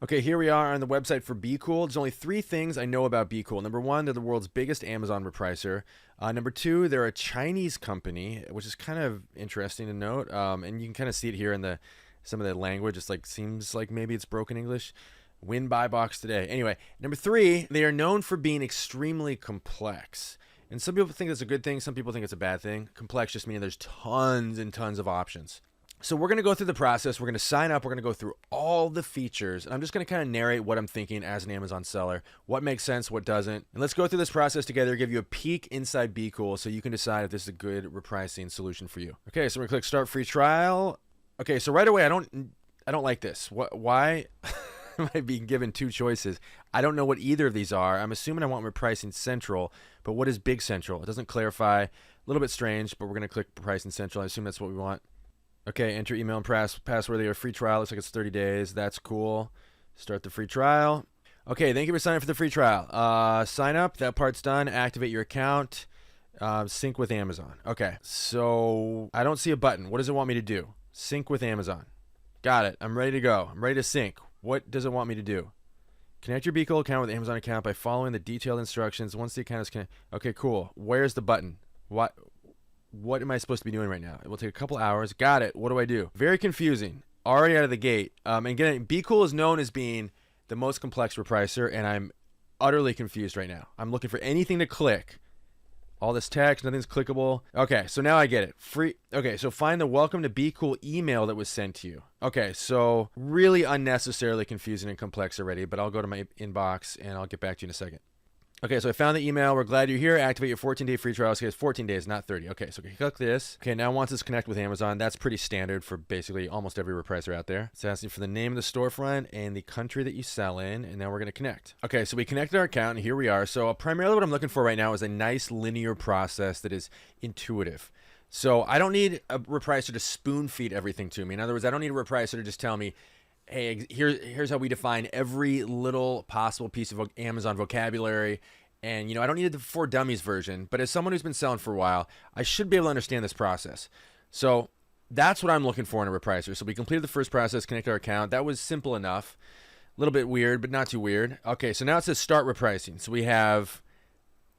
Okay, here we are on the website for Bqool. There's only 3 things I know about Bqool. Number 1, they're the world's biggest Amazon repricer. Number 2, they're a Chinese company, which is kind of interesting to note. And you can kind of see it here in some of the language. It's like seems like maybe it's broken English. Win buy box today. Anyway, number 3, they are known for being extremely complex. And some people think that's a good thing. Some people think it's a bad thing. Complex just meaning there's tons and tons of options. So we're going to go through the process. We're going to sign up. We're going to go through all the features. And I'm just going to kind of narrate what I'm thinking as an Amazon seller, what makes sense, what doesn't. And let's go through this process together, give you a peek inside Bqool so you can decide if this is a good repricing solution for you. Okay, so we're going to click start free trial. Okay, so right away, I don't like this. Why am I being given 2 choices? I don't know what either of these are. I'm assuming I want repricing central, but what is big central? It doesn't clarify. A little bit strange, but we're going to click repricing central. I assume that's what we want. Okay, enter email and password. They are free trial. Looks like it's 30 days. That's cool. Start the free trial. Okay, thank you for signing up for the free trial. Sign up. That part's done. Activate your account. Sync with Amazon. Okay, so I don't see a button. What does it want me to do? Sync with Amazon. Got it. I'm ready to go. I'm ready to sync. What does it want me to do? Connect your Bqool account with the Amazon account by following the detailed instructions. Once the account is connected. Okay, cool. Where's the button? What am I supposed to be doing right now? It will take a couple hours. Got it. What do I do? Very confusing. Already out of the gate. And again, Bqool is known as being the most complex repricer, and I'm utterly confused right now. I'm looking for anything to click. All this text, nothing's clickable. Okay, so now I get it. Free. Okay, so find the welcome to Bqool email that was sent to you. Okay, so really unnecessarily confusing and complex already, but I'll go to my inbox and I'll get back to you in a second. Okay, so I found the email. We're glad you're here. Activate your 14-day free trial. So it's 14 days, not 30. Okay, so click this. Okay, now once it's connect with Amazon, that's pretty standard for basically almost every repricer out there. It's asking for the name of the storefront and the country that you sell in, and now we're going to connect. Okay, so we connected our account, and here we are. So primarily what I'm looking for right now is a nice linear process that is intuitive. So I don't need a repricer to spoon feed everything to me. In other words, I don't need a repricer to just tell me, hey, here's how we define every little possible piece of Amazon vocabulary. And, I don't need the For Dummies version, but as someone who's been selling for a while, I should be able to understand this process. So that's what I'm looking for in a repricer. So we completed the first process, connected our account. That was simple enough. A little bit weird, but not too weird. Okay, so now it says start repricing. So we have,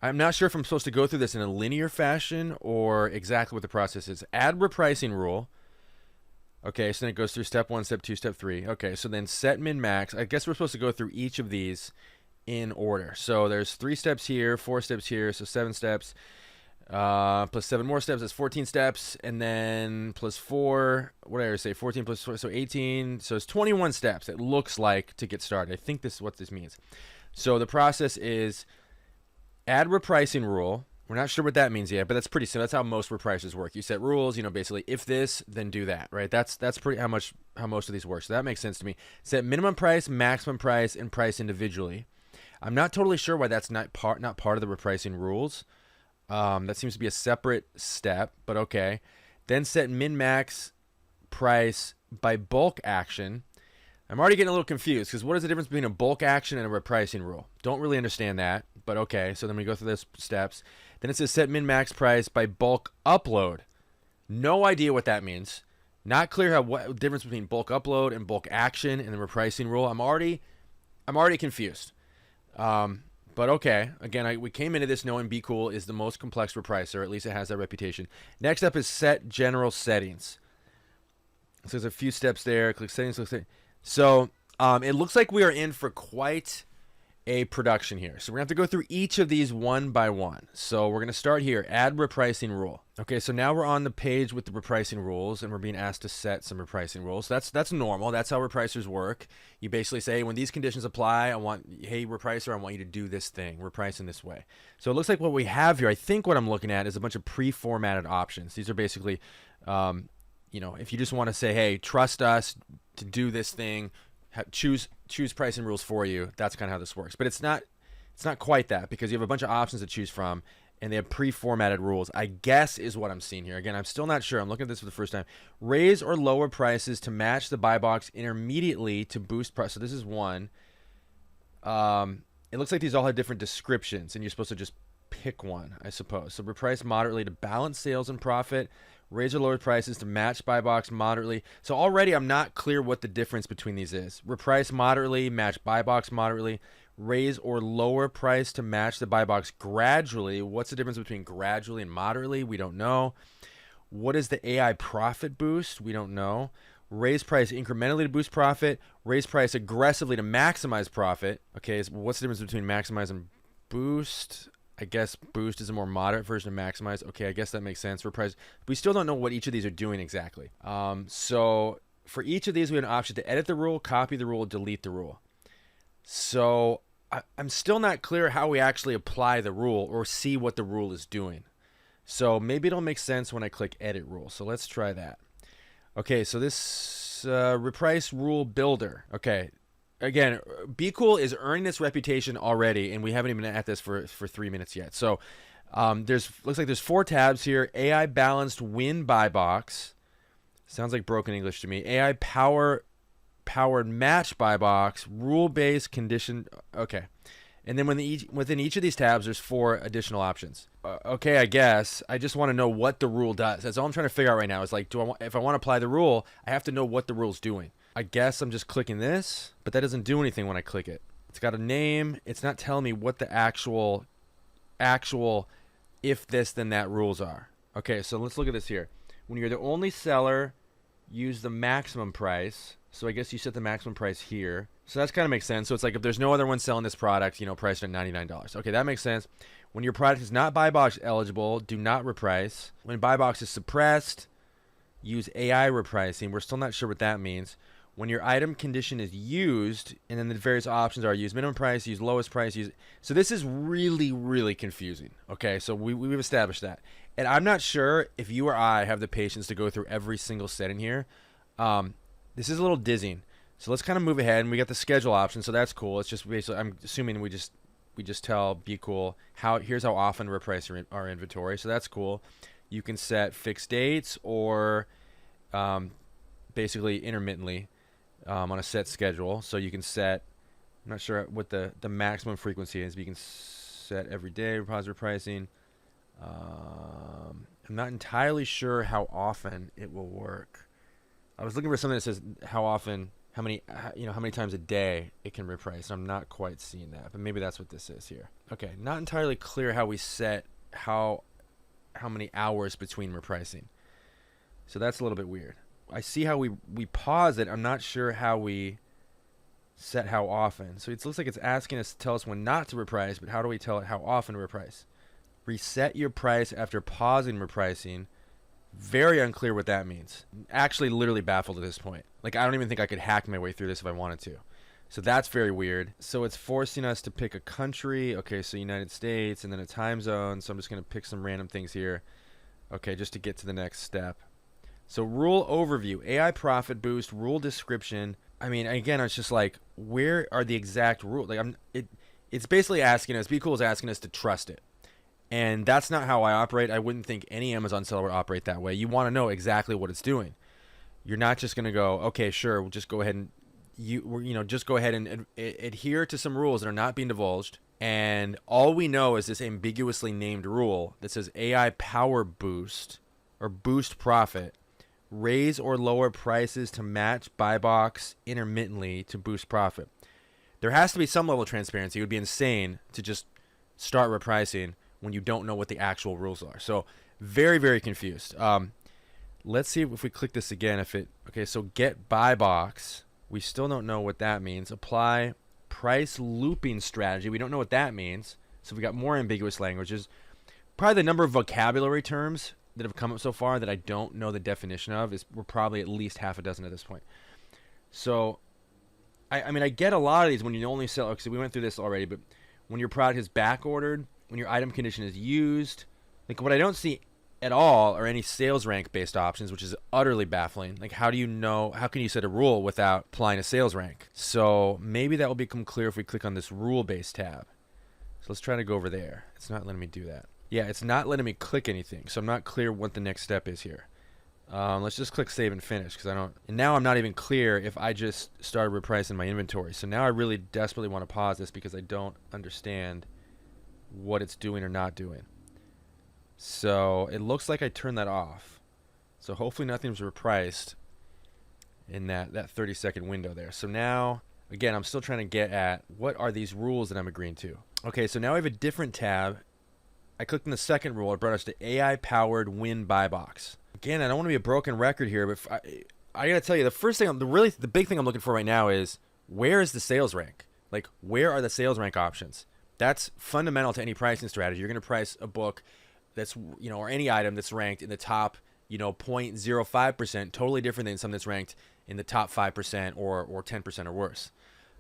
I'm not sure if I'm supposed to go through this in a linear fashion or exactly what the process is. Add repricing rule. Okay, so then it goes through step 1, step 2, step 3. Okay, so then set min max. I guess we're supposed to go through each of these in order. So there's 3 steps here, 4 steps here, so 7 steps. Plus 7 more steps, that's 14 steps. And then plus 4, what did I say? 14 plus 4, so 18. So it's 21 steps, it looks like, to get started. I think this is what this means. So the process is add repricing rule. We're not sure what that means yet, but that's pretty simple. That's how most repricers work. You set rules, basically if this, then do that, right? That's pretty how most of these work. So that makes sense to me. Set minimum price, maximum price, and price individually. I'm not totally sure why that's not part of the repricing rules. That seems to be a separate step, but okay. Then set min-max price by bulk action. I'm already getting a little confused because what is the difference between a bulk action and a repricing rule? Don't really understand that, but okay. So then we go through those steps. Then it says set min-max price by bulk upload. No idea what that means. Not clear what difference between bulk upload and bulk action and the repricing rule. I'm already confused. But okay, again, we came into this knowing Bqool is the most complex repricer. At least it has that reputation. Next up is set general settings. So there's a few steps there. Click settings. So it looks like we are in for quite a production here. So we're going to have to go through each of these one by one. So we're going to start here. Add repricing rule. Okay, so now we're on the page with the repricing rules, and we're being asked to set some repricing rules. That's normal. That's how repricers work. You basically say, when these conditions apply, hey, repricer, I want you to do this thing. Reprice in this way. So it looks like what we have here, I think what I'm looking at is a bunch of pre-formatted options. These are basically, if you just want to say, hey, trust us to do this thing, choose pricing rules for you. That's kind of how this works. But it's not quite that, because you have a bunch of options to choose from, and they have pre-formatted rules, I guess, is what I'm seeing here. Again, I'm still not sure. I'm looking at this for the first time. Raise or lower prices to match the buy box intermediately to boost price. So this is one. It looks like these all have different descriptions, and you're supposed to just pick one, I suppose. So reprice moderately to balance sales and profit. raise or lower prices to match buy box moderately. So already I'm not clear what the difference between these is. Reprice moderately, match buy box moderately, raise or lower price to match the buy box gradually. What's the difference between gradually and moderately? We don't know. What is the AI profit boost? We don't know. Raise price incrementally to boost profit. Raise price aggressively to maximize profit. Okay, so what's the difference between maximize and boost? I guess boost is a more moderate version of maximize. Okay, I guess that makes sense. For price, we still don't know what each of these are doing exactly. So for each of these, we have an option to edit the rule, copy the rule, delete the rule. So I'm still not clear how we actually apply the rule or see what the rule is doing. So maybe it'll make sense when I click edit rule. So let's try that. Okay, so this reprice rule builder. Okay, again, Bqool is earning this reputation already, and we haven't even been at this for 3 minutes yet. So looks like there's 4 tabs here. AI balanced win buy box. Sounds like broken English to me. AI powered match buy box, rule based condition. Okay. And then within each of these tabs, there's 4 additional options. Okay, I guess I just want to know what the rule does. That's all I'm trying to figure out right now. Is like, if I want to apply the rule, I have to know what the rule's doing. I guess I'm just clicking this, but that doesn't do anything when I click it. It's got a name. It's not telling me what the actual if this then that rules are. Okay, so let's look at this here. When you're the only seller, use the maximum price. So I guess you set the maximum price here. So that's kind of makes sense. So it's like if there's no other one selling this product, priced at $99. Okay, that makes sense. When your product is not buy box eligible, do not reprice. When buy box is suppressed, use AI repricing. We're still not sure what that means. When your item condition is used, and then the various options are use minimum price, use lowest price, use. So this is really, really confusing. Okay, so we've established that. And I'm not sure if you or I have the patience to go through every single setting here. This is a little dizzying. So let's kind of move ahead, and we got the schedule option, so that's cool. It's just basically, I'm assuming we just tell Bqool here's how often to reprice our inventory, so that's cool. You can set fixed dates or basically intermittently on a set schedule. So you can set, I'm not sure what the maximum frequency is, but you can set every day repository pricing. I'm not entirely sure how often it will work. I was looking for something that says how many times a day it can reprice. I'm not quite seeing that, but maybe that's what this is here. Okay, not entirely clear how we set how many hours between repricing. So that's a little bit weird. I see how we pause it. I'm not sure how we set how often. So it looks like it's asking us to tell us when not to reprice, but how do we tell it how often to reprice? Reset your price after pausing repricing. Very unclear what that means. Actually, literally baffled at this point. Like, I don't even think I could hack my way through this if I wanted to. So that's very weird. So it's forcing us to pick a country. Okay, so United States, and then a time zone. So I'm just going to pick some random things here. Okay, just to get to the next step. So rule overview, AI profit boost, rule description. I mean, again, it's just like, where are the exact rules? Like, it's basically asking us, Bqool is asking us to trust it. And that's not how I operate. I wouldn't think any Amazon seller would operate that way. You want to know exactly what it's doing. You're not just going to go, okay, sure, we'll just go ahead and just go ahead and adhere to some rules that are not being divulged. And all we know is this ambiguously named rule that says AI power boost or boost profit, raise or lower prices to match buy box intermittently to boost profit. There has to be some level of transparency. It would be insane to just start repricing when you don't know what the actual rules are. So very, very confused. Let's see if we click this again. Okay, so get buy box. We still don't know what that means. Apply price looping strategy. We don't know what that means. So we got more ambiguous languages. Probably the number of vocabulary terms that have come up so far that I don't know the definition of we're probably at least half a dozen at this point. So I mean, I get a lot of these when you only sell. Okay, so we went through this already, but when your product is back ordered, when your item condition is used, like what I don't see at all are any sales rank based options, which is utterly baffling. Like, how can you set a rule without applying a sales rank? So maybe that will become clear if we click on this rule based tab. So let's try to go over there. It's not letting me do that. Yeah, it's not letting me click anything. So I'm not clear what the next step is here. Let's just click save and finish and now I'm not even clear if I just started repricing my inventory. So now I really desperately want to pause this because I don't understand what it's doing or not doing. So it looks like I turned that off. So hopefully nothing's repriced in that 30-second window there. So now, again, I'm still trying to get at what are these rules that I'm agreeing to. Okay, so now we have a different tab. I clicked on the second rule. It brought us to AI-powered win buy box. Again, I don't want to be a broken record here, but I got to tell you, the first thing, the big thing I'm looking for right now is where is the sales rank? Like, where are the sales rank options? That's fundamental to any pricing strategy. You're going to price a book that's, or any item that's ranked in the top, 0.05%, totally different than something that's ranked in the top 5% or 10% or worse.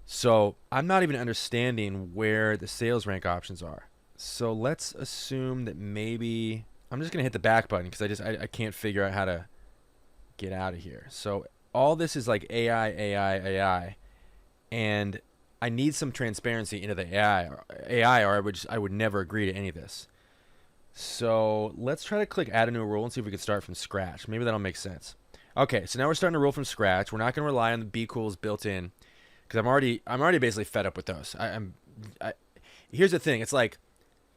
So I'm not even understanding where the sales rank options are. So let's assume that maybe I'm just going to hit the back button because I can't figure out how to get out of here. So all this is like AI, and I need some transparency into the AI, or I would never agree to any of this. So let's try to click add a new rule and see if we can start from scratch. Maybe that'll make sense. Okay, so now we're starting to rule from scratch. We're not going to rely on the Bqools built in because I'm already basically fed up with those. Here's the thing. It's like,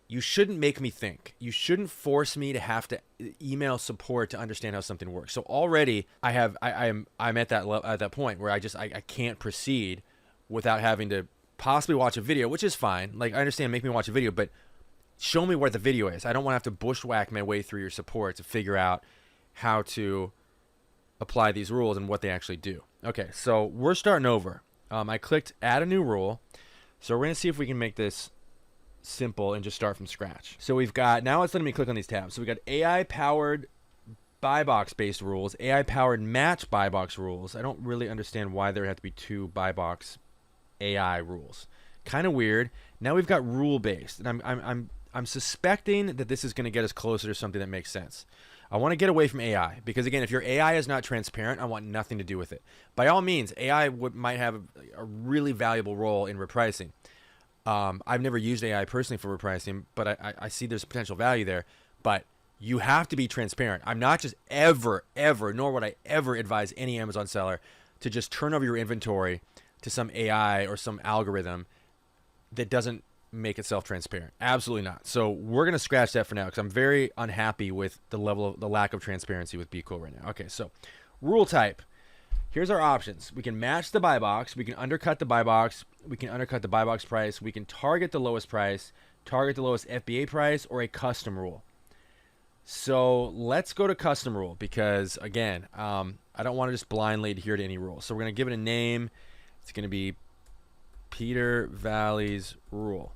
you shouldn't make me think. You shouldn't force me to have to email support to understand how something works. So already I'm at that point where I can't proceed without having to possibly watch a video, which is fine. Like, I understand, make me watch a video, but show me where the video is. I don't want to have to bushwhack my way through your support to figure out how to apply these rules and what they actually do. Okay, so we're starting over. I clicked add a new rule. So we're going to see if we can make this simple and just start from scratch. So we've got, now it's letting me click on these tabs. So we got AI-powered buy box-based rules, AI-powered match buy box rules. I don't really understand why there have to be two buy box AI rules. Kind of weird. Now we've got rule-based, and I'm suspecting that this is going to get us closer to something that makes sense. I want to get away from AI because, again, if your AI is not transparent, I want nothing to do with it. By all means, AI might have a really valuable role in repricing. I've never used AI personally for repricing, but I see there's potential value there. But you have to be transparent. I'm not just ever, nor would I ever advise any Amazon seller to just turn over your inventory to some AI or some algorithm that doesn't make itself transparent. Absolutely not. So we're going to scratch that for now because I'm very unhappy with the lack of transparency with Bqool right now. Okay, so rule type. Here's our options. We can match the buy box. We can undercut the buy box. We can undercut the buy box price. We can target the lowest price, target the lowest FBA price, or a custom rule. So let's go to custom rule because, again, I don't want to just blindly adhere to any rule. So we're going to give it a name. It's going to be Peter Valley's rule.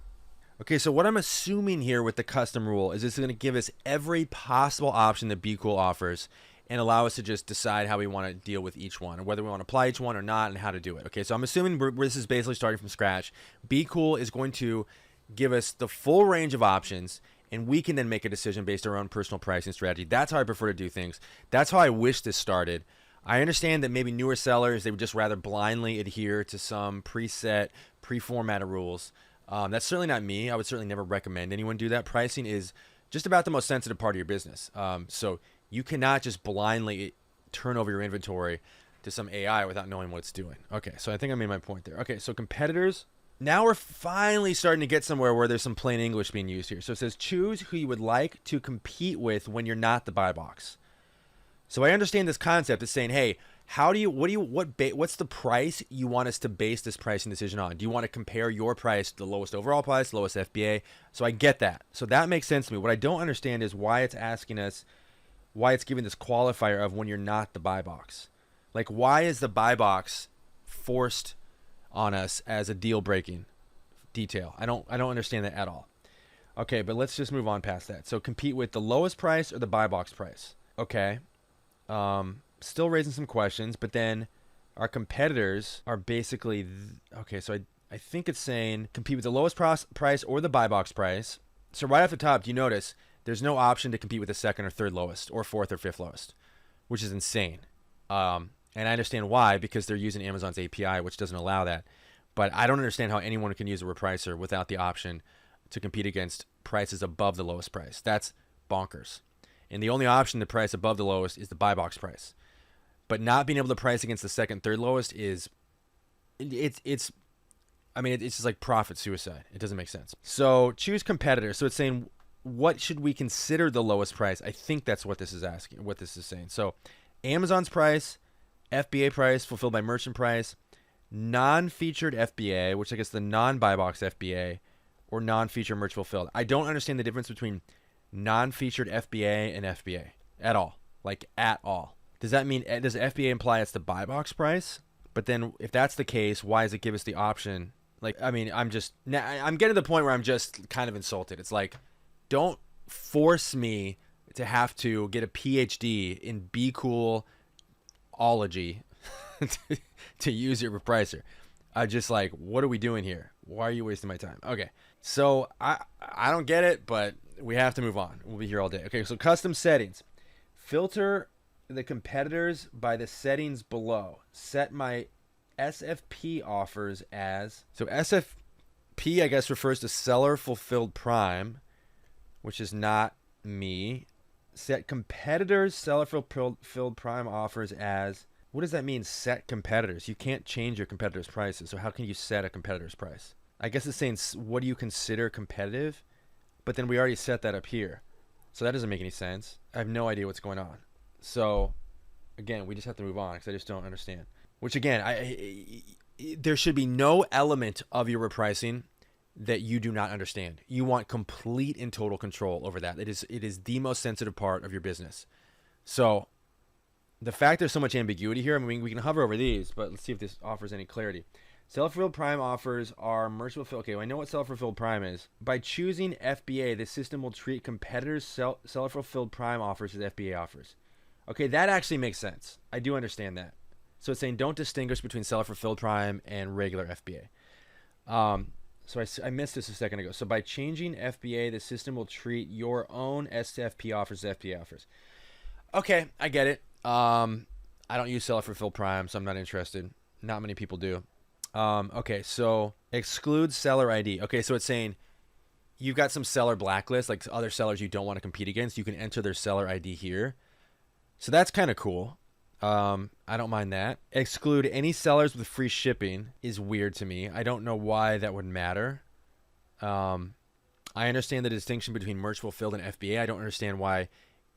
Okay, so what I'm assuming here with the custom rule is it's going to give us every possible option that Bqool offers and allow us to just decide how we want to deal with each one, or whether we want to apply each one or not, and how to do it. Okay, so I'm assuming this is basically starting from scratch. Bqool is going to give us the full range of options, and we can then make a decision based on our own personal pricing strategy. That's how I prefer to do things. That's how I wish this started. I understand that maybe newer sellers, they would just rather blindly adhere to some preset, pre-formatted rules. That's certainly not me. I would certainly never recommend anyone do that. Pricing is just about the most sensitive part of your business. So you cannot just blindly turn over your inventory to some AI without knowing what it's doing. Okay, so I think I made my point there. Okay, so competitors. Now we're finally starting to get somewhere where there's some plain English being used here. So it says choose who you would like to compete with when you're not the buy box. So I understand this concept is saying, hey, what's the price you want us to base this pricing decision on? Do you want to compare your price to the lowest overall price, lowest FBA? So I get that. So that makes sense to me. What I don't understand is why it's asking us, why it's giving this qualifier of when you're not the buy box. Like, why is the buy box forced on us as a deal breaking detail? I don't understand that at all. Okay, but let's just move on past that. So compete with the lowest price or the buy box price. Okay. Still raising some questions, but then our competitors are basically, okay, so I think it's saying compete with the lowest price or the buy box price. So right off the top, do you notice there's no option to compete with the second or third lowest or fourth or fifth lowest, which is insane. And I understand why, because they're using Amazon's API, which doesn't allow that. But I don't understand how anyone can use a repricer without the option to compete against prices above the lowest price. That's bonkers. And the only option to price above the lowest is the buy box price. But not being able to price against the second, third lowest is, it's just like profit suicide. It doesn't make sense. So choose competitors. So it's saying what should we consider the lowest price? I think that's what this is asking, what this is saying. So Amazon's price, FBA price fulfilled by merchant price, non-featured FBA, which I guess the non-buy box FBA, or non-featured merch fulfilled. I don't understand the difference between non-featured FBA and FBA at all. Like at all. Does that mean, does FBA imply it's the buy box price? But then if that's the case, why does it give us the option? Like, I mean, I'm getting to the point where I'm just kind of insulted. It's like, don't force me to have to get a PhD in Bqoolology to use your repricer. I just like, what are we doing here? Why are you wasting my time? Okay, so I don't get it, but we have to move on. We'll be here all day. Okay, so custom settings. Filter the competitors by the settings below. Set my SFP offers as... So SFP, I guess, refers to seller fulfilled prime, which is not me. Set competitors seller fulfilled prime offers as... What does that mean, set competitors? You can't change your competitors' prices, so how can you set a competitor's price? I guess it's saying, what do you consider competitive? But then we already set that up here. So that doesn't make any sense. I have no idea what's going on. So, again, we just have to move on because I just don't understand. Which, again, there should be no element of your repricing that you do not understand. You want complete and total control over that. It is the most sensitive part of your business. So, the fact there's so much ambiguity here, I mean, we can hover over these, but let's see if this offers any clarity. Seller-fulfilled prime offers are merchant fulfilled. Okay, well, I know what seller-fulfilled prime is. By choosing FBA, the system will treat competitors' seller-fulfilled prime offers as FBA offers. Okay, that actually makes sense. I do understand that. So it's saying don't distinguish between seller-fulfilled prime and regular FBA. So I missed this a second ago. So by changing FBA, the system will treat your own SFP offers as FBA offers. Okay, I get it. I don't use seller-fulfilled prime, so I'm not interested. Not many people do. Okay, so exclude seller ID. Okay, so it's saying you've got some seller blacklist, like other sellers you don't want to compete against. You can enter their seller ID here. So that's kind of cool. I don't mind that. Exclude any sellers with free shipping is weird to me. I don't know why that would matter. I understand the distinction between merch fulfilled and FBA. I don't understand why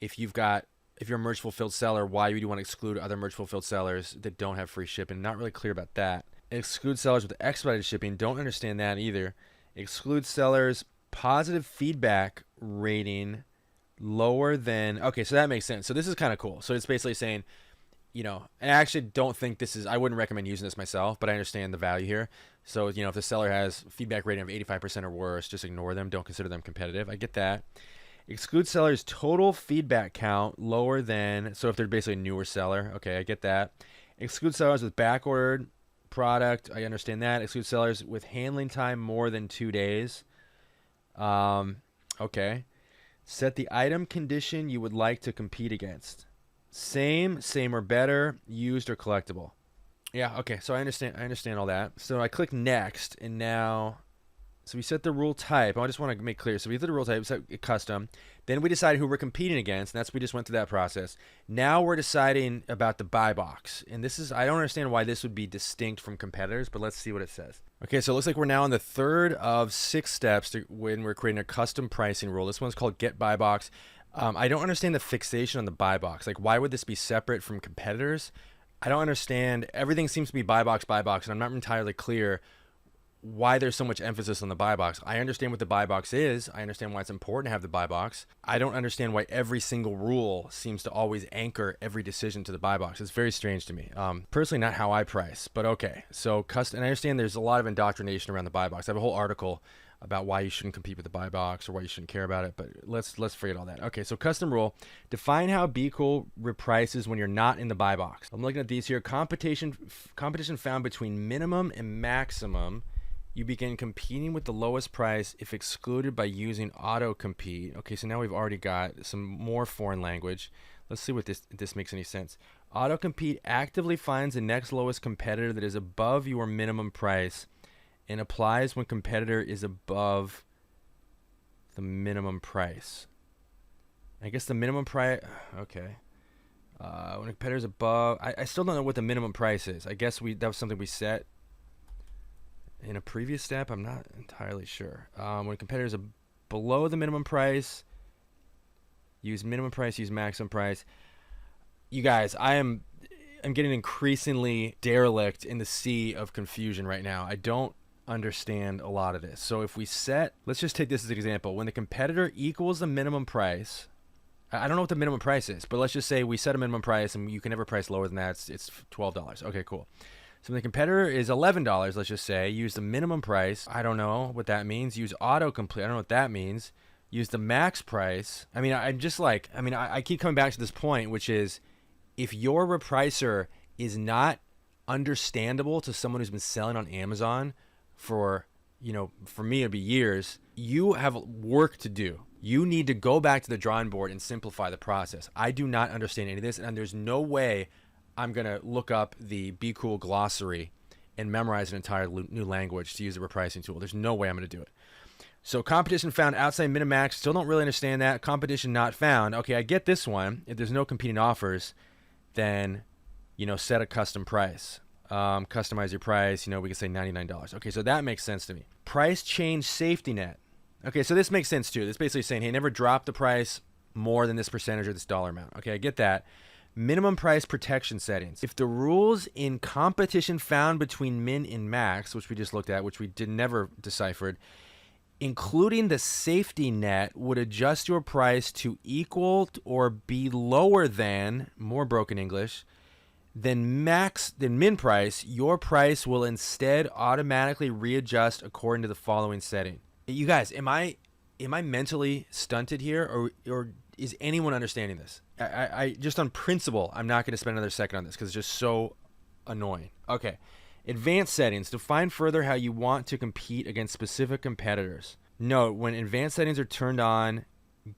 if you're a merch fulfilled seller, why would you want to exclude other merch fulfilled sellers that don't have free shipping? Not really clear about that. Exclude sellers with expedited shipping. Don't understand that either. Exclude sellers positive feedback rating lower than... Okay, so that makes sense. So this is kind of cool. So it's basically saying, you know, and I actually don't think this is... I wouldn't recommend using this myself, but I understand the value here. So, you know, if the seller has feedback rating of 85% or worse, just ignore them. Don't consider them competitive. I get that. Exclude sellers total feedback count lower than... So if they're basically a newer seller. Okay, I get that. Exclude sellers with backordered product. I understand that. Exclude sellers with handling time more than 2 days. Okay. Set the item condition you would like to compete against. Same or better, used or collectible. Yeah, okay. So I understand all that. So I click next, and now... So we set the rule type. I just want to make clear. So we set the rule type, we set custom. Then we decide who we're competing against, and we just went through that process. Now we're deciding about the buy box. And this is, I don't understand why this would be distinct from competitors, but let's see what it says. Okay, so it looks like we're now on the third of 6 steps when we're creating a custom pricing rule. This one's called Get Buy Box. I don't understand the fixation on the buy box. Like, why would this be separate from competitors? I don't understand. Everything seems to be buy box, and I'm not entirely clear why there's so much emphasis on the buy box. I understand what the buy box is. I understand why it's important to have the buy box. I don't understand why every single rule seems to always anchor every decision to the buy box. It's very strange to me. Personally, not how I price, but okay. So and I understand there's a lot of indoctrination around the buy box. I have a whole article about why you shouldn't compete with the buy box or why you shouldn't care about it, but let's forget all that. Okay, so custom rule. Define how Bqool reprices when you're not in the buy box. I'm looking at these here. Competition found between minimum and maximum. You begin competing with the lowest price if excluded by using auto compete. Okay, so now we've already got some more foreign language. Let's see what this makes any sense. Auto compete actively finds the next lowest competitor that is above your minimum price and applies when competitor is above the minimum price. I guess the minimum price, okay. When a competitor is above, I still don't know what the minimum price is. I guess that was something we set in a previous step. I'm not entirely sure. When a competitor is below the minimum price, use minimum price, use maximum price. You guys, I'm getting increasingly derelict in the sea of confusion right now. I don't understand a lot of this. So if we set, let's just take this as an example. When the competitor equals the minimum price, I don't know what the minimum price is, but let's just say we set a minimum price and you can never price lower than that. It's $12. Okay, cool. So when the competitor is $11, let's just say, use the minimum price. I don't know what that means. Use autocomplete. I don't know what that means. Use the max price. I mean, I keep coming back to this point, which is if your repricer is not understandable to someone who's been selling on Amazon for, for me it'd be years, you have work to do. You need to go back to the drawing board and simplify the process. I do not understand any of this, and there's no way I'm going to look up the Bqool glossary and memorize an entire new language to use a repricing tool. There's no way I'm going to do it. So competition found outside min-max. Still don't really understand that. Competition not found. Okay, I get this one. If there's no competing offers, then, set a custom price. Customize your price. We can say $99. Okay, so that makes sense to me. Price change safety net. Okay, so this makes sense too. This basically saying, hey, never drop the price more than this percentage or this dollar amount. Okay, I get that. Minimum price protection settings. If the rules in competition found between min and max, which we just looked at, which we never deciphered, including the safety net, would adjust your price to equal or be lower than, more broken English, than min price, your price will instead automatically readjust according to the following setting. You guys, am I mentally stunted here, or is anyone understanding this? I just on principle, I'm not going to spend another second on this because it's just so annoying. Okay. Advanced settings. Define further how you want to compete against specific competitors. Note, when advanced settings are turned on,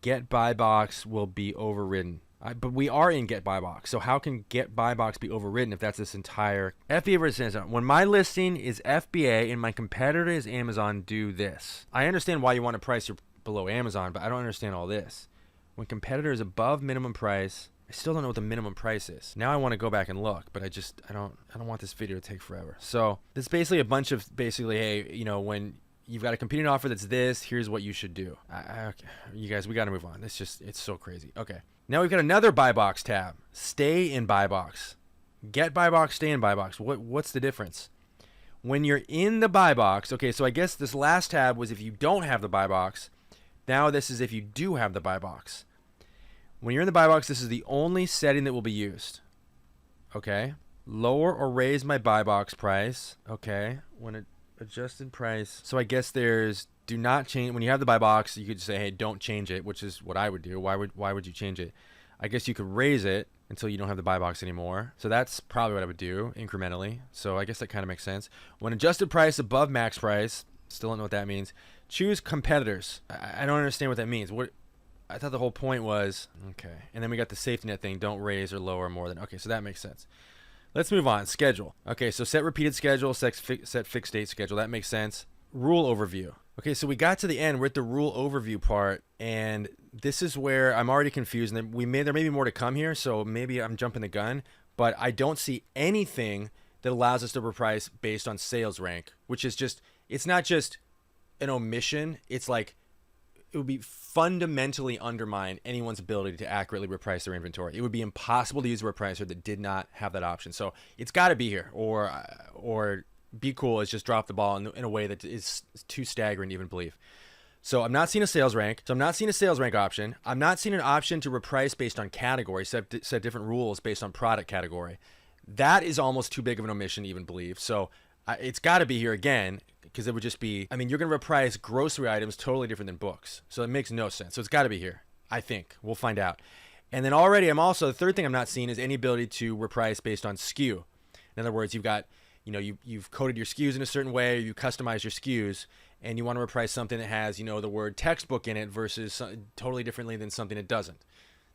get buy box will be overridden. But we are in get buy box. So how can get buy box be overridden if that's this entire FBA versus Amazon? When my listing is FBA and my competitor is Amazon, do this. I understand why you want to price your below Amazon, but I don't understand all this. When competitor is above minimum price, I still don't know what the minimum price is. Now I want to go back and look, but I don't want this video to take forever. So this is basically a bunch of hey, when you've got a competing offer that's this, here's what you should do. Okay. You guys, we got to move on. It's so crazy. Okay. Now we've got another buy box tab. Stay in buy box. Get buy box, stay in buy box. What's the difference? When you're in the buy box, okay, so I guess this last tab was if you don't have the buy box. Now this is if you do have the buy box. When you're in the buy box, this is the only setting that will be used. Okay. Lower or raise my buy box price. Okay. When adjusted price. So I guess there's do not change. When you have the buy box, you could say, hey, don't change it, which is what I would do. Why would you change it? I guess you could raise it until you don't have the buy box anymore. So that's probably what I would do incrementally. So I guess that kind of makes sense. When adjusted price above max price, still don't know what that means. Choose competitors. I don't understand what that means. I thought the whole point was, okay. And then we got the safety net thing. Don't raise or lower more than, okay, so that makes sense. Let's move on. Schedule. Okay, so set repeated schedule, set fixed date schedule. That makes sense. Rule overview. Okay, so we got to the end. We're at the rule overview part, and this is where I'm already confused. And there may be more to come here, so maybe I'm jumping the gun, but I don't see anything that allows us to reprice based on sales rank, which is just, it's not just an omission. It's like it would be fundamentally undermine anyone's ability to accurately reprice their inventory. It would be impossible to use a repricer that did not have that option. So it's got to be here, or Bqool has just dropped the ball in a way that is too staggering to even believe. So I'm not seeing a sales rank. So I'm not seeing a sales rank option. I'm not seeing an option to reprice based on category, set different rules based on product category. That is almost too big of an omission to even believe. So it's got to be here again, because it would just be, I mean, you're going to reprice grocery items totally different than books. So it makes no sense. So it's got to be here, I think. We'll find out. And then already the third thing I'm not seeing is any ability to reprice based on SKU. In other words, you've got, you've coded your SKUs in a certain way, or you customize your SKUs, and you want to reprice something that has, the word textbook in it versus totally differently than something that doesn't.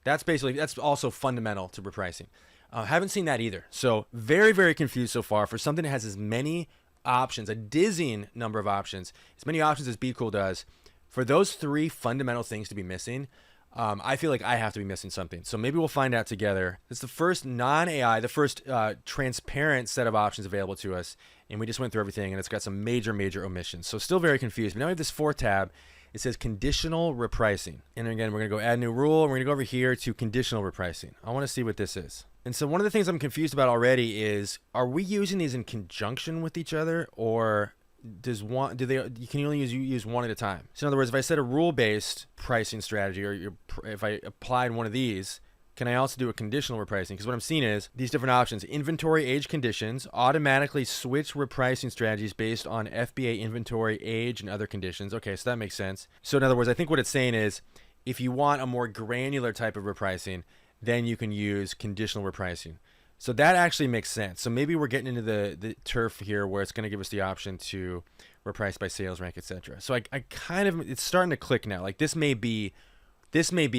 That's also fundamental to repricing. Haven't seen that either. So very, very confused so far for something that has as many options, a dizzying number of options, as many options as Bqool does. For those three fundamental things to be missing, I feel like I have to be missing something. So maybe we'll find out together. It's the first non-AI, the first transparent set of options available to us. And we just went through everything, and it's got some major, major omissions. So still very confused. But now we have this fourth tab. It says conditional repricing. And again, we're going to go add new rule. We're going to go over here to conditional repricing. I want to see what this is. And so one of the things I'm confused about already is, are we using these in conjunction with each other, or can you only use one at a time? So in other words, if I set a rule-based pricing strategy, or if I applied one of these, can I also do a conditional repricing? Because what I'm seeing is these different options: inventory age conditions, automatically switch repricing strategies based on FBA inventory age and other conditions. Okay, so that makes sense. So in other words, I think what it's saying is, if you want a more granular type of repricing, then you can use conditional repricing. So that actually makes sense. So maybe we're getting into the turf here where it's going to give us the option to reprice by sales rank, etc. So I kind of, it's starting to click now. Like this may be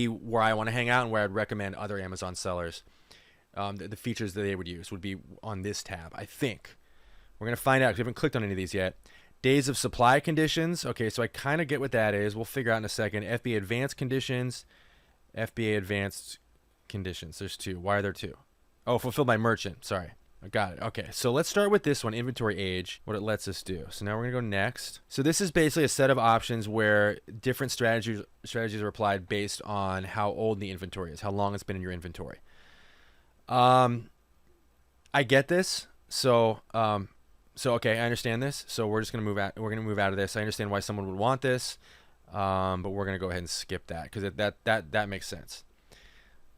where I want to hang out and where I'd recommend other Amazon sellers. The features that they would use would be on this tab, I think. We're going to find out because we haven't clicked on any of these yet. Days of supply conditions. Okay, so I kind of get what that is. We'll figure out in a second. FBA advanced conditions. FBA advanced conditions. There's two. Why are there two? Oh, fulfilled by merchant. Sorry. I got it. Okay, so let's start with this one, inventory age, what it lets us do. So now we're going to go next. So this is basically a set of options where different strategies are applied based on how old the inventory is, how long it's been in your inventory. I get this. So okay, I understand this. So we're just going to move out of this. I understand why someone would want this, but we're going to go ahead and skip that because that makes sense.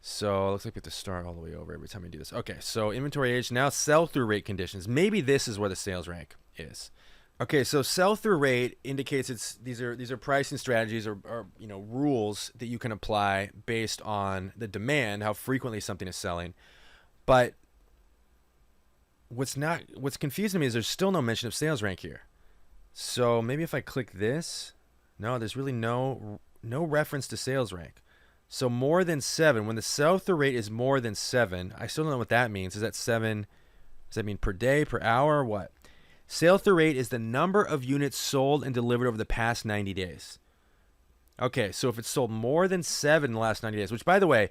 So it looks like we have to start all the way over every time we do this. Okay, so inventory age, now sell-through rate conditions. Maybe this is where the sales rank is. Okay, so sell-through rate indicates these are pricing strategies or rules that you can apply based on the demand, how frequently something is selling. But what's confusing me is there's still no mention of sales rank here. So maybe if I click this, no, there's really no reference to sales rank. So more than 7, when the sell-through rate is more than 7, I still don't know what that means. Is that 7, does that mean per day, per hour, or what? Sell-through rate is the number of units sold and delivered over the past 90 days. Okay, so if it's sold more than 7 in the last 90 days, which by the way,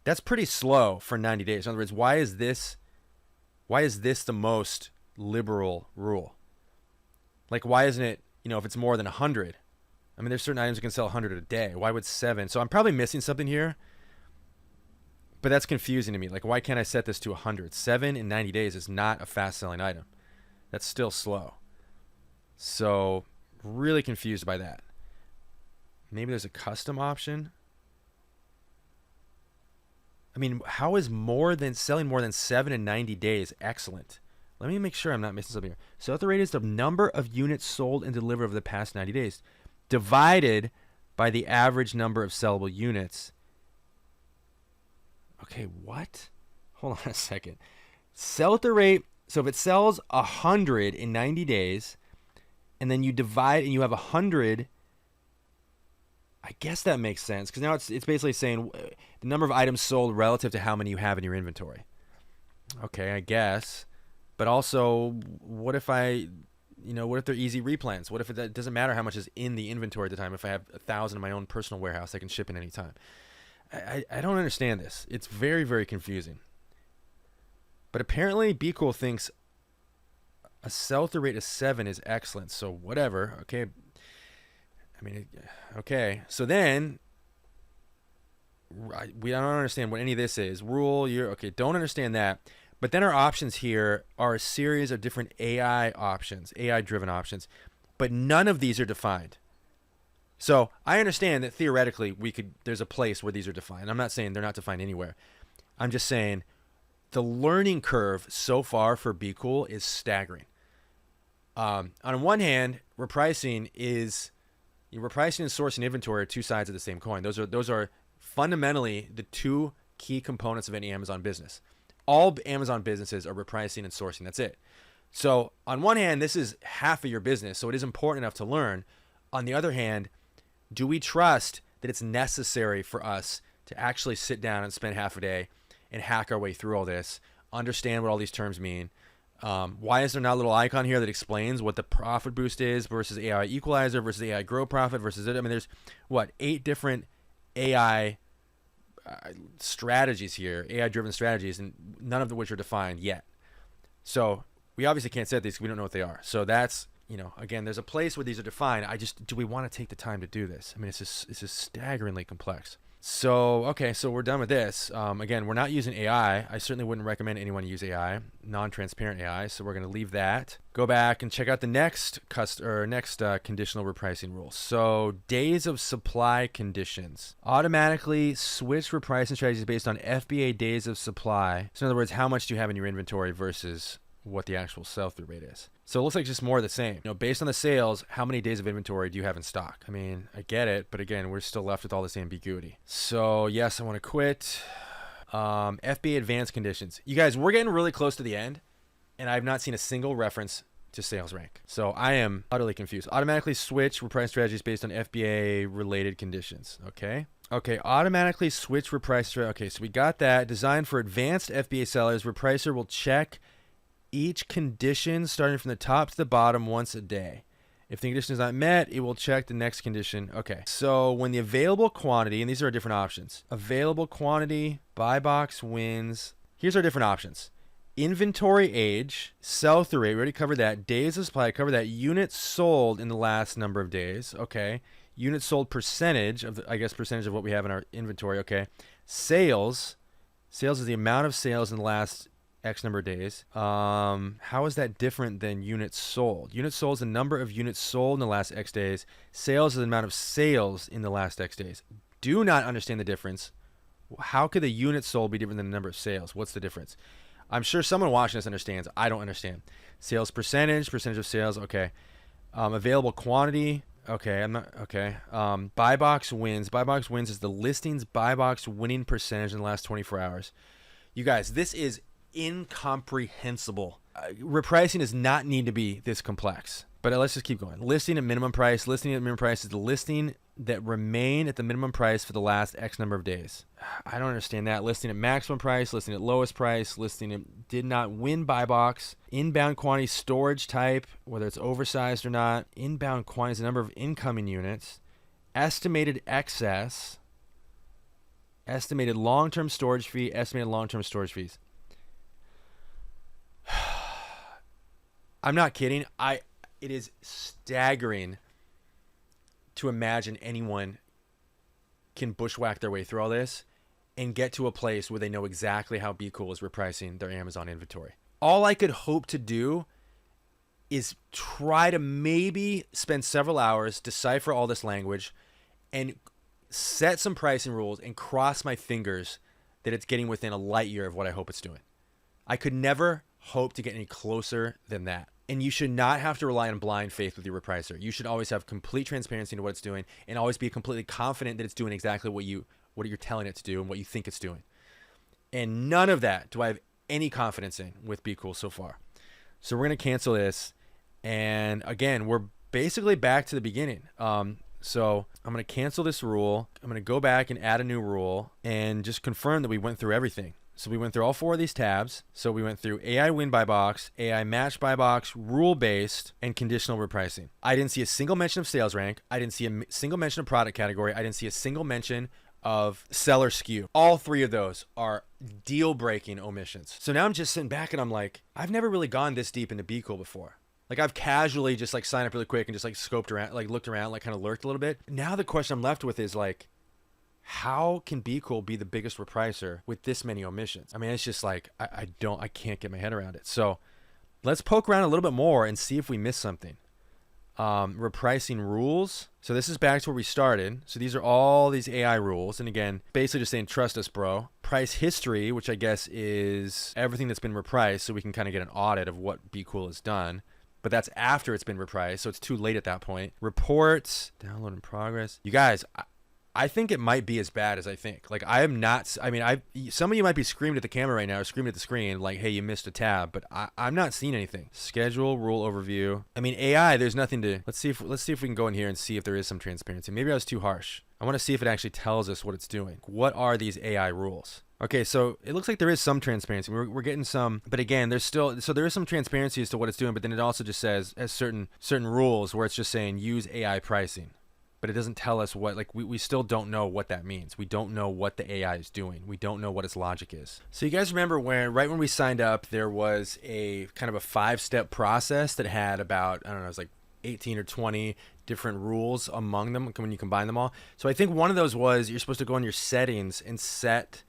that's pretty slow for 90 days. In other words, why is this the most liberal rule? Like, why isn't it, if it's more than 100? I mean, there's certain items that can sell 100 a day. Why would 7? So I'm probably missing something here, but that's confusing to me. Like, why can't I set this to 100? 7 in 90 days is not a fast-selling item. That's still slow. So really confused by that. Maybe there's a custom option. I mean, how is selling more than 7 in 90 days excellent? Let me make sure I'm not missing something here. Sell-through rate is the number of units sold and delivered over the past 90 days. Divided by the average number of sellable units. Okay, what? Hold on a second. Sell-through rate, so if it sells 100 in 90 days, and then you divide and you have 100, I guess that makes sense, because now it's basically saying the number of items sold relative to how many you have in your inventory. Okay, I guess. But also, what if they're easy replans? What if it doesn't matter how much is in the inventory at the time? If I have 1,000 in my own personal warehouse, I can ship in any time. I don't understand this. It's very, very confusing. But apparently, Bqool thinks a sell-through rate of 7 is excellent. So whatever. Okay. I mean, okay. So then, we don't understand what any of this is. Rule, don't understand that. But then our options here are a series of different AI options, AI-driven options, but none of these are defined. So I understand that theoretically there's a place where these are defined. I'm not saying they're not defined anywhere. I'm just saying the learning curve so far for Bqool is staggering. On one hand, repricing and sourcing inventory are two sides of the same coin. Those are fundamentally the two key components of any Amazon business. All Amazon businesses are repricing and sourcing. That's it. So on one hand, this is half of your business, so it is important enough to learn. On the other hand, do we trust that it's necessary for us to actually sit down and spend half a day and hack our way through all this, understand what all these terms mean? Why is there not a little icon here that explains what the profit boost is versus AI equalizer versus AI grow profit versus it? I mean, there's 8 different AI strategies here, AI-driven strategies, and none of which are defined yet. So we obviously can't set these because we don't know what they are. So that's again, there's a place where these are defined. Do we want to take the time to do this? I mean, it's just staggeringly complex. So, okay, so we're done with this. Again, we're not using AI. I certainly wouldn't recommend anyone use AI, non-transparent AI. So we're going to leave that. Go back and check out the next conditional repricing rule. So days of supply conditions. Automatically switch repricing strategies based on FBA days of supply. So in other words, how much do you have in your inventory versus what the actual sell-through rate is. So it looks like just more of the same. Based on the sales, how many days of inventory do you have in stock? I mean, I get it, but again, we're still left with all this ambiguity. So yes, I want to quit. FBA advanced conditions. You guys, we're getting really close to the end, and I've not seen a single reference to sales rank. So I am utterly confused. Automatically switch reprice strategies based on FBA related conditions. Okay, automatically switch reprice strategy. Okay, so we got that. Designed for advanced FBA sellers, repricer will check each condition starting from the top to the bottom once a day. If the condition is not met, it will check the next condition. Okay, so when the available quantity, and these are our different options. Available quantity, buy box wins. Here's our different options. Inventory age, sell-through rate, we already covered that. Days of supply, covered that. Units sold in the last number of days. Okay. Units sold percentage of percentage of what we have in our inventory. Okay. Sales is the amount of sales in the last X number of days. How is that different than units sold? Units sold is the number of units sold in the last X days. Sales is the amount of sales in the last X days. Do not understand the difference. How could the units sold be different than the number of sales? What's the difference? I'm sure someone watching this understands. I don't understand. Sales percentage of sales. Okay. Available quantity. Okay. Buy box wins. Buy box wins is the listings buy box winning percentage in the last 24 hours. You guys, this is incomprehensible. Repricing does not need to be this complex, but let's just keep going. Listing at minimum price. Listing at minimum price is the listing that remain at the minimum price for the last X number of days. I don't understand that. Listing at maximum price, listing at lowest price, listing at did not win buy box. Inbound quantity, storage type, whether it's oversized or not. Inbound quantity is the number of incoming units. Estimated excess. Estimated long-term storage fee. Estimated long-term storage fees. I'm not kidding. It is staggering to imagine anyone can bushwhack their way through all this and get to a place where they know exactly how Bqool is repricing their Amazon inventory. All I could hope to do is try to maybe spend several hours, decipher all this language, and set some pricing rules and cross my fingers that it's getting within a light year of what I hope it's doing. I could never hope to get any closer than that. And you should not have to rely on blind faith with your repricer. You should always have complete transparency into what it's doing and always be completely confident that it's doing exactly what you're telling it to do and what you think it's doing. And none of that do I have any confidence in with Bqool so far. So we're going to cancel this. And again, we're basically back to the beginning. So I'm going to cancel this rule. I'm going to go back and add a new rule and just confirm that we went through everything. So we went through all four of these tabs. So we went through AI win buy box, AI match buy box, rule-based, and conditional repricing. I didn't see a single mention of sales rank. I didn't see a single mention of product category. I didn't see a single mention of seller SKU. All three of those are deal-breaking omissions. So now I'm just sitting back and I'm like, I've never really gone this deep into Bqool before. Like I've casually just like signed up really quick and just like scoped around, like looked around, like kind of lurked a little bit. Now the question I'm left with is like, how can Bqool be the biggest repricer with this many omissions? I mean, it's just like, I can't get my head around it. So let's poke around a little bit more and see if we missed something. Repricing rules. So this is back to where we started. So these are all these AI rules. And again, basically just saying, trust us, bro. Price history, which I guess is everything that's been repriced. So we can kind of get an audit of what Bqool has done. But that's after it's been repriced. So it's too late at that point. Reports, download in progress. You guys, I think it might be as bad as I think. Like I am not, I mean, some of you might be screaming at the camera right now or screaming at the screen like, hey, you missed a tab, but I'm not seeing anything. Schedule, rule overview. I mean, AI, there's nothing to, let's see if we can go in here and see if there is some transparency. Maybe I was too harsh. I want to see if it actually tells us what it's doing. What are these AI rules? Okay, so it looks like there is some transparency. We're getting some, but again, there is some transparency as to what it's doing, but then it also just says has certain rules where it's just saying use AI pricing. But it doesn't tell us what, like, we still don't know what that means. We don't know what the AI is doing. We don't know what its logic is. So you guys remember right when we signed up, there was a kind of a 5-step process that had about, I don't know, it was like 18 or 20 different rules among them when you combine them all. So I think one of those was you're supposed to go in your settings and set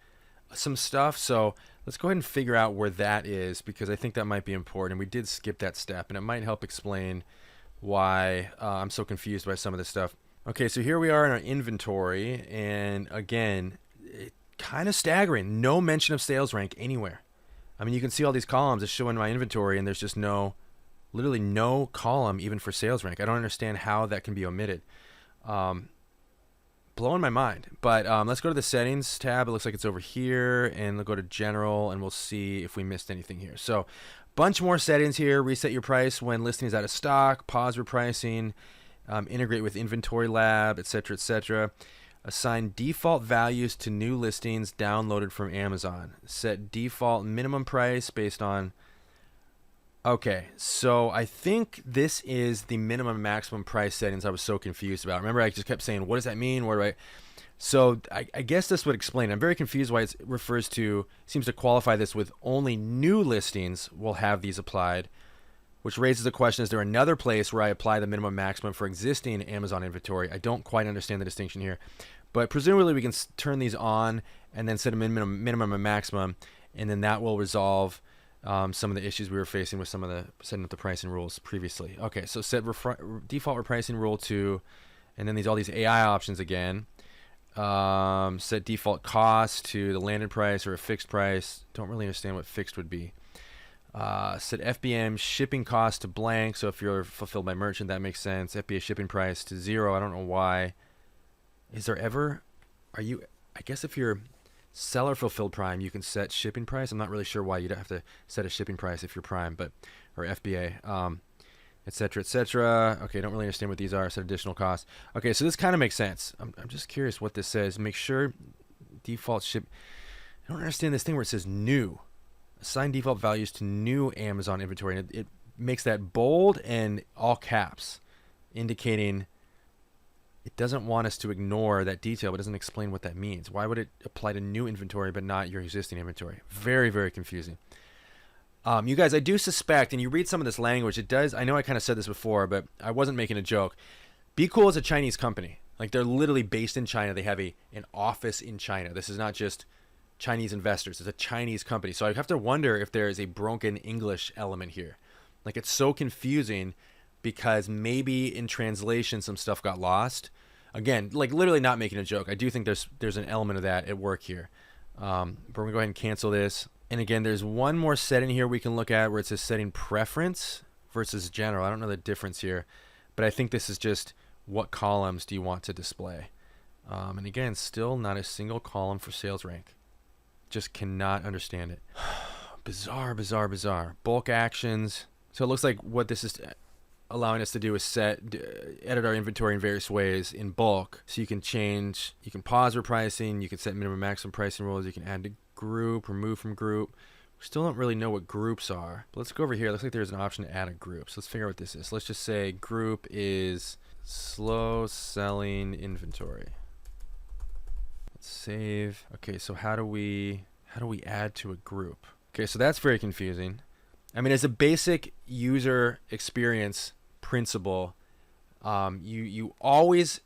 some stuff. So let's go ahead and figure out where that is, because I think that might be important. We did skip that step, and it might help explain why I'm so confused by some of this stuff. Okay, so here we are in our inventory, and again, kind of staggering. No mention of sales rank anywhere. I mean, you can see all these columns that show in my inventory, and there's just literally no column even for sales rank. I don't understand how that can be omitted. Blowing my mind. But let's go to the settings tab. It looks like it's over here, and we'll go to general, and we'll see if we missed anything here. So bunch more settings here. Reset your price when listing is out of stock, pause repricing, integrate with inventory lab, etc., etc. Assign default values to new listings downloaded from Amazon. Set default minimum price based on... Okay, so I think this is the minimum and maximum price settings I was so confused about. Remember, I just kept saying, what does that mean? Where do I... So I guess this would explain. I'm very confused why it seems to qualify this with only new listings will have these applied, which raises the question, is there another place where I apply the minimum maximum for existing Amazon inventory? I don't quite understand the distinction here, but presumably we can turn these on and then set a minimum and maximum, and then that will resolve some of the issues we were facing with some of the setting up the pricing rules previously. Okay, so set default repricing rule 2, and then all these AI options again. Set default cost to the landed price or a fixed price. Don't really understand what fixed would be. Set FBM shipping cost to blank. So if you're fulfilled by merchant, that makes sense. FBA shipping price to 0. I don't know why. Is there ever... I guess if you're seller fulfilled Prime, you can set shipping price. I'm not really sure why you'd have to set a shipping price if you're Prime, or FBA. Etc., etc. Okay, don't really understand what these are. Set additional costs. Okay, so this kind of makes sense. I'm just curious what this says. Make sure default ship... I don't understand this thing where it says new. Assign default values to new Amazon inventory. And it makes that bold and all caps, indicating it doesn't want us to ignore that detail, but doesn't explain what that means. Why would it apply to new inventory but not your existing inventory? Very, very confusing. You guys, I do suspect, and you read some of this language, it does, I know I kind of said this before, but I wasn't making a joke. Bqool is a Chinese company. Like, they're literally based in China. They have an office in China. This is not just Chinese investors. It's a Chinese company. So I have to wonder if there is a broken English element here. Like, it's so confusing because maybe in translation some stuff got lost. Again, like, literally not making a joke. I do think there's an element of that at work here. But we're going to go ahead and cancel this. And again, there's one more setting here we can look at where it says setting preference versus general. I don't know the difference here, but I think this is just what columns do you want to display. And again, still not a single column for sales rank. Just cannot understand it. Bizarre, bizarre, bizarre. Bulk actions. So it looks like what this is allowing us to do is edit our inventory in various ways in bulk. So you can pause repricing, you can set minimum maximum pricing rules, you can add to group, remove from group. We still don't really know what groups are. But let's go over here. Looks like there's an option to add a group. So let's figure out what this is. Let's just say group is slow selling inventory. Let's save. Okay, so how do we add to a group? Okay, so that's very confusing. I mean, as a basic user experience principle, you always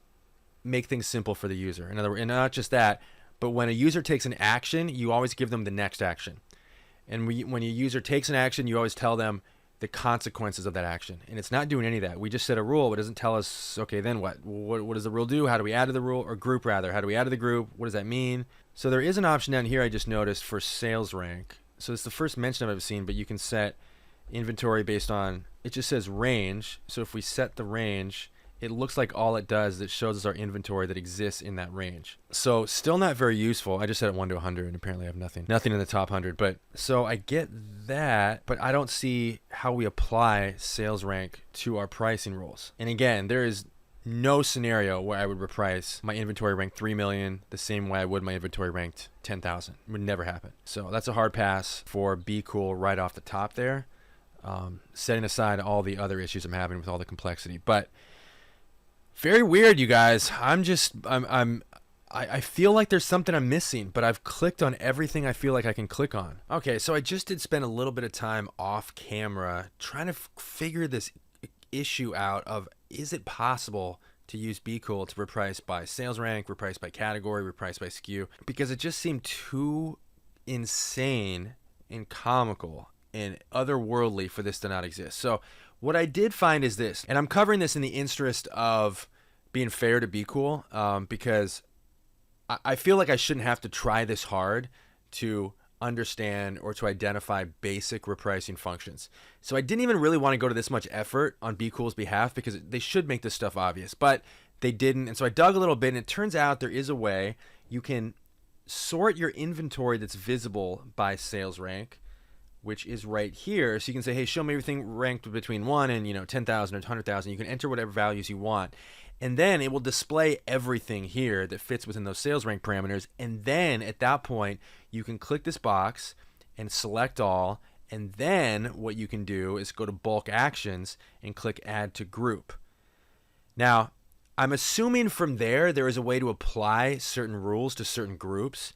make things simple for the user. In other words, and not just that, but when a user takes an action, you always give them the next action. And when a user takes an action, you always tell them the consequences of that action. And it's not doing any of that. We just set a rule, but it doesn't tell us, okay, then what? What does the rule do? How do we add to the rule? Or group, rather. How do we add to the group? What does that mean? So there is an option down here I just noticed for sales rank. So it's the first mention I've seen, but you can set inventory based on, it just says range. So if we set the range, it looks like all it does is it shows us our inventory that exists in that range. So still not very useful. I just set it 1 to 100 and apparently I have nothing in the top 100. But so I get that, but I don't see how we apply sales rank to our pricing rules. And again, there is no scenario where I would reprice my inventory ranked 3 million the same way I would my inventory ranked 10,000. It would never happen. So that's a hard pass for Bqool right off the top there. Setting aside all the other issues I'm having with all the complexity, but very weird, you guys. I feel like there's something I'm missing, but I've clicked on everything I feel like I can click on. Okay, so I just did spend a little bit of time off camera trying to figure this issue out of, is it possible to use Bqool to reprice by sales rank, reprice by category, reprice by SKU? Because it just seemed too insane and comical and otherworldly for this to not exist. So what I did find is this, and I'm covering this in the interest of being fair to Bqool, because I feel like I shouldn't have to try this hard to understand or to identify basic repricing functions. So I didn't even really want to go to this much effort on Bqool's behalf, because they should make this stuff obvious, but they didn't. And so I dug a little bit, and it turns out there is a way you can sort your inventory that's visible by sales rank, which is right here. So you can say, hey, show me everything ranked between 1 and 10,000 or 100,000. You can enter whatever values you want. And then it will display everything here that fits within those sales rank parameters. And then at that point, you can click this box and select all. And then what you can do is go to bulk actions and click add to group. Now, I'm assuming from there is a way to apply certain rules to certain groups.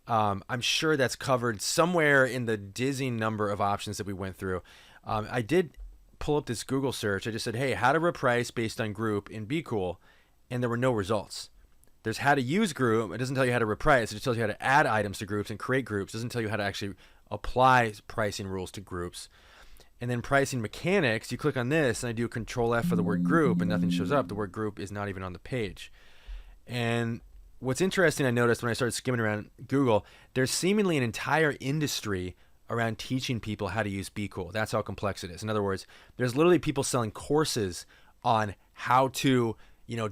I'm sure that's covered somewhere in the dizzying number of options that we went through. I did pull up this Google search. I just said, hey, how to reprice based on group in Bqool, and there were no results. There's how to use group. It doesn't tell you how to reprice. It just tells you how to add items to groups and create groups. It doesn't tell you how to actually apply pricing rules to groups. And then pricing mechanics, you click on this, and I do Control F for the word group, and nothing shows up. The word group is not even on the page. And what's interesting, I noticed when I started skimming around Google, there's seemingly an entire industry around teaching people how to use Bqool. That's how complex it is. In other words, there's literally people selling courses on how to,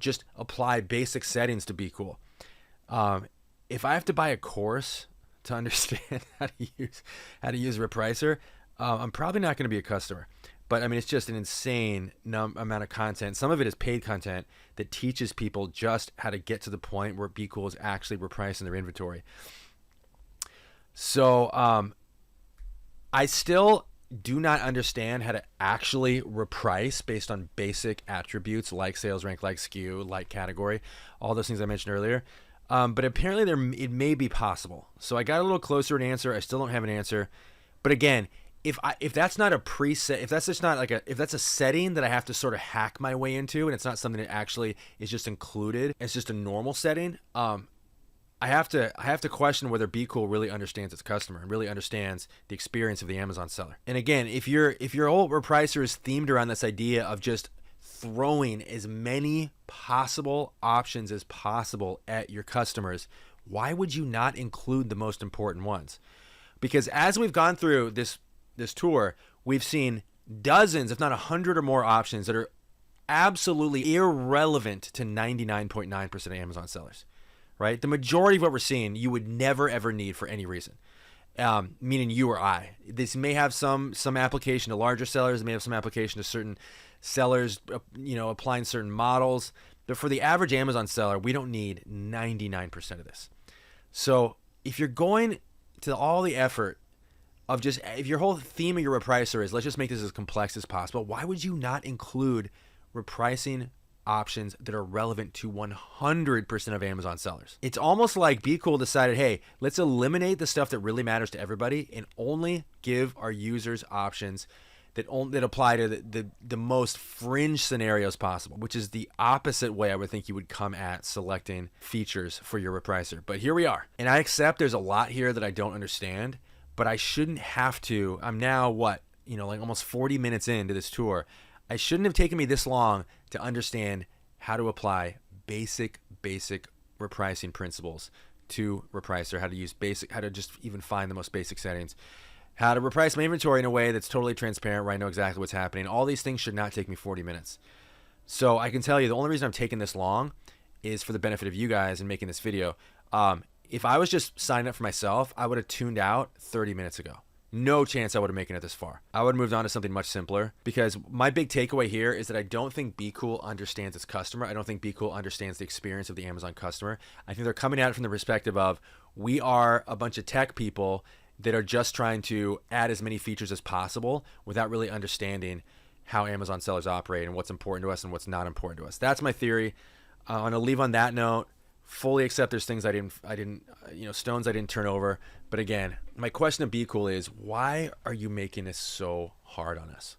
just apply basic settings to Bqool. If I have to buy a course to understand how to use repricer, I'm probably not going to be a customer. But I mean, it's just an insane amount of content. Some of it is paid content that teaches people just how to get to the point where Bqool is actually repricing their inventory. So I still do not understand how to actually reprice based on basic attributes like sales rank, like SKU, like category, all those things I mentioned earlier. But apparently it may be possible. So I got a little closer to an answer. I still don't have an answer. But again, if that's not a preset, if that's just not if that's a setting that I have to sort of hack my way into, and it's not something that actually is just included, it's just a normal setting, I have to question whether Bqool really understands its customer and really understands the experience of the Amazon seller. And again, if your whole repricer is themed around this idea of just throwing as many possible options as possible at your customers, why would you not include the most important ones? Because as we've gone through this tour, we've seen dozens, if not 100 or more options that are absolutely irrelevant to 99.9% of Amazon sellers. Right? The majority of what we're seeing, you would never, ever need for any reason, meaning you or I. This may have some application to larger sellers. It may have some application to certain sellers, applying certain models. But for the average Amazon seller, we don't need 99% of this. So if you're going to all the effort of if your whole theme of your repricer is, let's just make this as complex as possible, why would you not include repricing options that are relevant to 100% of Amazon sellers? It's almost like Bqool decided, hey, let's eliminate the stuff that really matters to everybody and only give our users options that apply to the most fringe scenarios possible, which is the opposite way I would think you would come at selecting features for your repricer. But here we are. And I accept there's a lot here that I don't understand, but I shouldn't have to. I'm now almost 40 minutes into this tour. I shouldn't have taken me this long to understand how to apply basic repricing principles to repricer, how to just even find the most basic settings, how to reprice my inventory in a way that's totally transparent where I know exactly what's happening. All these things should not take me 40 minutes. So I can tell you the only reason I'm taking this long is for the benefit of you guys in making this video. If I was just signing up for myself, I would have tuned out 30 minutes ago. No chance I would have made it this far. I would have moved on to something much simpler, because my big takeaway here is that I don't think Bqool understands its customer. I don't think Bqool understands the experience of the Amazon customer. I think they're coming at it from the perspective of, we are a bunch of tech people that are just trying to add as many features as possible without really understanding how Amazon sellers operate and what's important to us and what's not important to us. That's my theory. I'm going to leave on that note. Fully accept there's things stones I didn't turn over. But again, my question to Bqool is, why are you making this so hard on us?